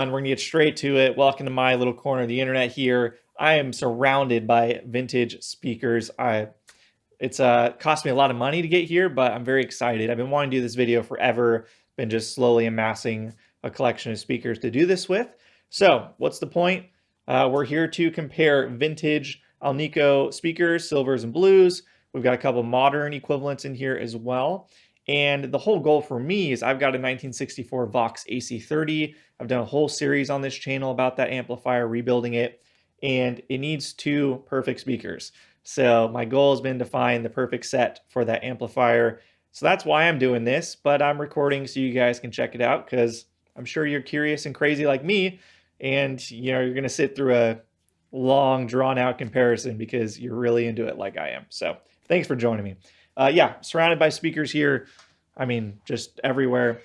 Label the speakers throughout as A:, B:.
A: And we're gonna get straight to it. Welcome to my little corner of the internet here. I am surrounded by vintage speakers. It's cost me a lot of money to get here, but I'm very excited. I've been wanting to do this video forever, been just slowly amassing a collection of speakers to do this with. So what's the point? We're here to compare vintage Alnico speakers, silvers and blues. We've got a couple modern equivalents in here as well. And the whole goal for me is I've got a 1964 Vox AC30. I've done a whole series on this channel about that amplifier, rebuilding it, and it needs two perfect speakers. So my goal has been to find the perfect set for that amplifier. So that's why I'm doing this, but I'm recording so you guys can check it out because I'm sure you're curious and crazy like me, and you're going to sit through a long drawn out comparison because you're really into it like I am. So thanks for joining me. Yeah, surrounded by speakers here. I mean, just everywhere.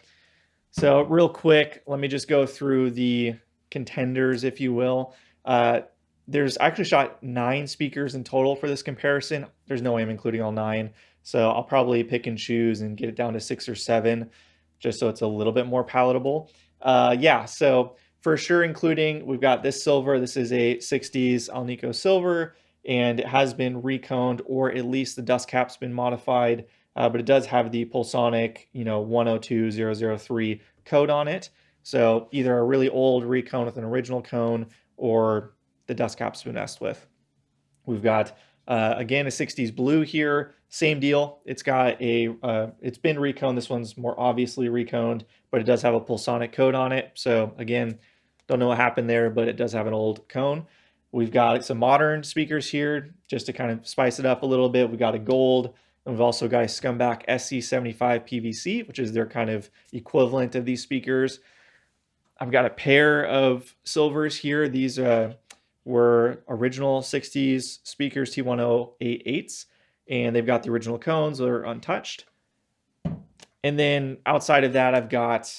A: So real quick, let me just go through the contenders, if you will. There's actually shot 9 speakers in total for this comparison. There's no way I'm including all 9. So I'll probably pick and choose and get it down to 6 or 7, just so it's a little bit more palatable. Yeah, so for sure including, we've got this silver. This is a 60s Alnico silver, and it has been reconed, or at least the dust cap's been modified, but it does have the Pulsonic, 102003 code on it. So either a really old recone with an original cone, or the dust cap's been messed with. We've got, again, a 60s blue here. Same deal. It's got it's been reconed. This one's more obviously reconed, but it does have a Pulsonic code on it. So again, don't know what happened there, but it does have an old cone. We've got some modern speakers here just to kind of spice it up a little bit. We've got a gold, and we've also got a Scumbag SC75 PVC, which is their kind of equivalent of these speakers. I've got a pair of silvers here. These were original 60s speakers, T1088s, and they've got the original cones. They're untouched. And then outside of that, I've got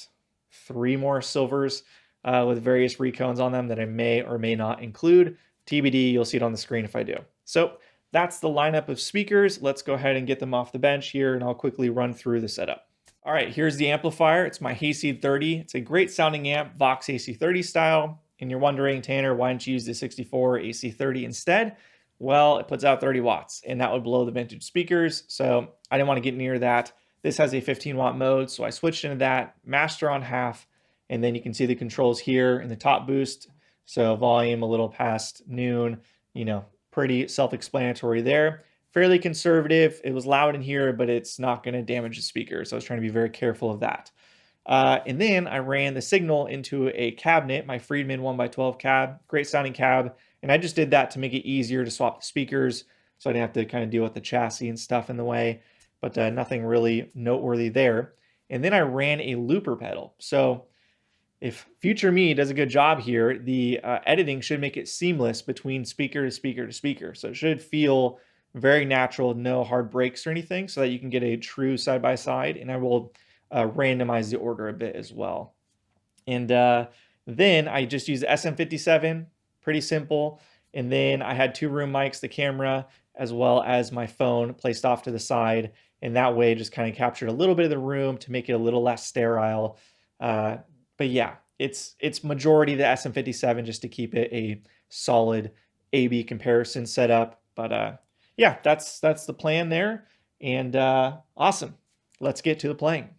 A: 3 more silvers with various recones on them that I may or may not include. TBD, you'll see it on the screen if I do. So that's the lineup of speakers. Let's go ahead and get them off the bench here, and I'll quickly run through the setup. All right, here's the amplifier. It's my Hayseed 30. It's a great sounding amp, Vox AC30 style. And you're wondering, Tanner, why didn't you use the 64 AC30 instead? Well, it puts out 30 watts, and that would blow the vintage speakers. So I didn't want to get near that. This has a 15 watt mode, so I switched into that, master on half, and then you can see the controls here in the top boost. So volume a little past noon, pretty self-explanatory there. Fairly conservative. It was loud in here, but it's not going to damage the speaker. So I was trying to be very careful of that. And then I ran the signal into a cabinet, my Friedman 1x12 cab, great sounding cab. And I just did that to make it easier to swap the speakers, so I didn't have to kind of deal with the chassis and stuff in the way, but nothing really noteworthy there. And then I ran a looper pedal. So if future me does a good job here, the editing should make it seamless between speaker to speaker to speaker. So it should feel very natural, no hard breaks or anything, so that you can get a true side-by-side. And I will randomize the order a bit as well. And then I just used the SM57, pretty simple. And then I had 2 room mics, the camera, as well as my phone placed off to the side. And that way just kind of captured a little bit of the room to make it a little less sterile. But yeah, it's majority the SM57 just to keep it a solid A/B comparison setup. But yeah, that's the plan there. And awesome. Let's get to the playing.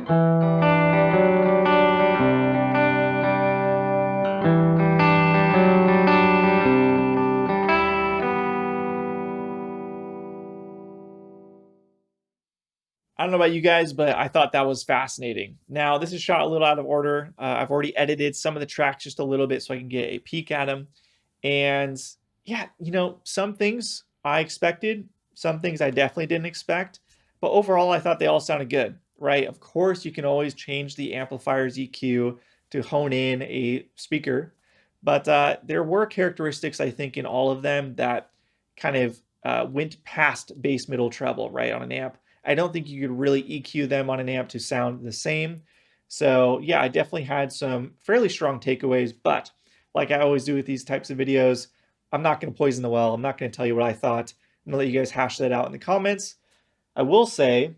A: I don't know about you guys, but I thought that was fascinating. Now, this is shot a little out of order. I've already edited some of the tracks just a little bit so I can get a peek at them. And yeah, some things I expected, some things I definitely didn't expect. But overall, I thought they all sounded good, right? Of course, you can always change the amplifier's EQ to hone in a speaker. But there were characteristics, I think, in all of them that kind of went past bass, middle, treble, right, on an amp. I don't think you could really EQ them on an amp to sound the same. So yeah, I definitely had some fairly strong takeaways, but like I always do with these types of videos, I'm not going to poison the well. I'm not going to tell you what I thought. I'm going to let you guys hash that out in the comments. I will say,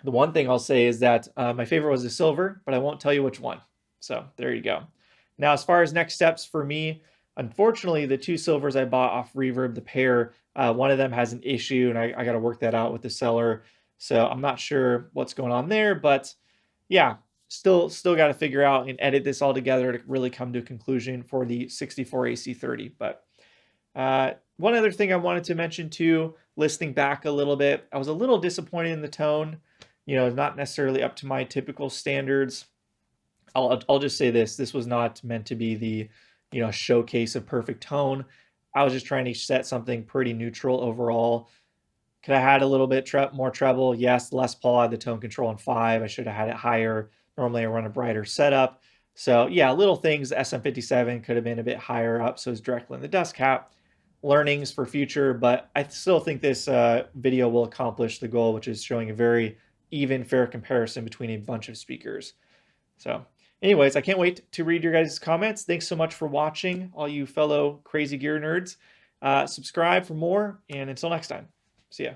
A: the one thing I'll say is that my favorite was the silver, but I won't tell you which one. So there you go. Now, as far as next steps for me, unfortunately, the two silvers I bought off Reverb, the pair, one of them has an issue, and I got to work that out with the seller. So I'm not sure what's going on there, but yeah, still got to figure out and edit this all together to really come to a conclusion for the 64 AC30. But one other thing I wanted to mention too, listening back a little bit, I was a little disappointed in the tone. Not necessarily up to my typical standards. I'll just say this was not meant to be the showcase of perfect tone. I was just trying to set something pretty neutral overall. Could have had a little bit more treble? Yes. Les Paul had the tone control on 5. I should have had it higher. Normally I run a brighter setup. So yeah, little things. SM57 could have been a bit higher up, so it's directly in the dust cap. Learnings for future, but I still think this video will accomplish the goal, which is showing a very even, fair comparison between a bunch of speakers. So anyways, I can't wait to read your guys' comments. Thanks so much for watching, all you fellow crazy gear nerds. Subscribe for more, and until next time, see ya.